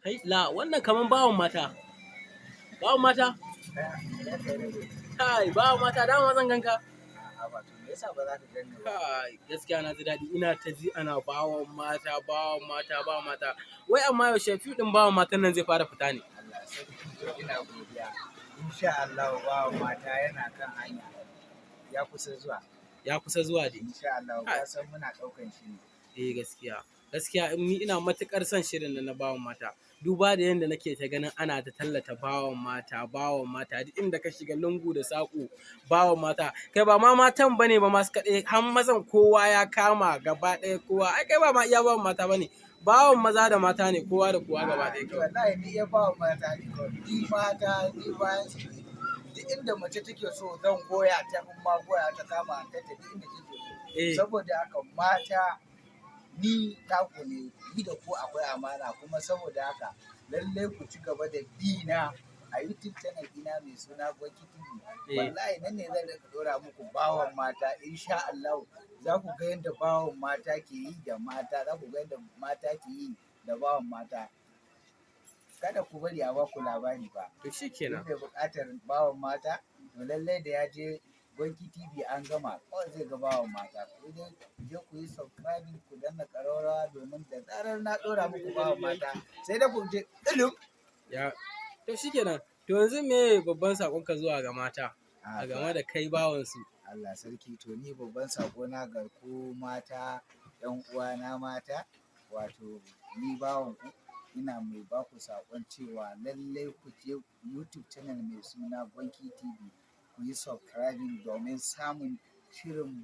Kai wannan kaman bawan mata. Bawan mata? Kai bawan mata dama zan ganka. A'a ba to me yasa ba za ka ganni ba? Kai gaskiya na ji daɗi ina ta ji ana bawan mata bawan mata bawan mata. Wai amma yaushe fim ɗin bawan matan nan zai fara fita ne? Allah sarki ina godiya. Insha Allah bawan mata yana kan hanya. Ya kusa zuwa. Ya kusa zuwa dai. Insha Allah ka san muna ɗaukan shi ne. Gaskiya. Gaskiya ni ina matuƙar son shirin nan na bawan mata. Duba da yadda nake ta ganin ana ta tallata bawan mata duk inda ka shiga lungu da saƙo bawan mata. Kai ba ma matan bane ba masu kaɗai har mazan kowa ya kama gaba ɗaya kowa. Ai kai ba ma iya bawan mata bane. Bawan maza da mata ne kowa da kowa gaba ɗaya kawai. Wallahi ni ya bawan mata ne kawai. Ni mata ni bayan su ne. Duk inda mace take so zan goya ta in ma goya ta kama ta tafi inda take so. Saboda haka mata ni taku ne, ni da ku akwai amana kuma saboda haka lallai ku ci gaba da bi na a YouTube channel ɗina mai suna Gwanki TV. Wallahi nan ne zan rika ɗora muku bawan mata insha Allah. Za ku ga yadda bawan mata ke yi da mata, za ku ga yadda mata ke yi da bawan mata. Kada ku bari a baku labari ba. To shikenan. Duk mai buƙatar bawan mata, to lallai da ya je Gwanki TV an gama kawai zai ga bawan mata. Ku dai ku je ku yi subscribing ku danna ƙararrawa domin da zarar na ɗora muku bawan mata sai da ku je ɗulum. Ya. To shikenan. To yanzu me babban saƙonka zuwa ga mata a game da kai bawansu? Allah sarki to ni babban saƙona ga ku mata, 'yan uwana mata, wato ni bawan ku ina mai baku saƙon cewa lallai ku je YouTube channel mai suna Gwanki TV ku yi subscribing domin samun shirin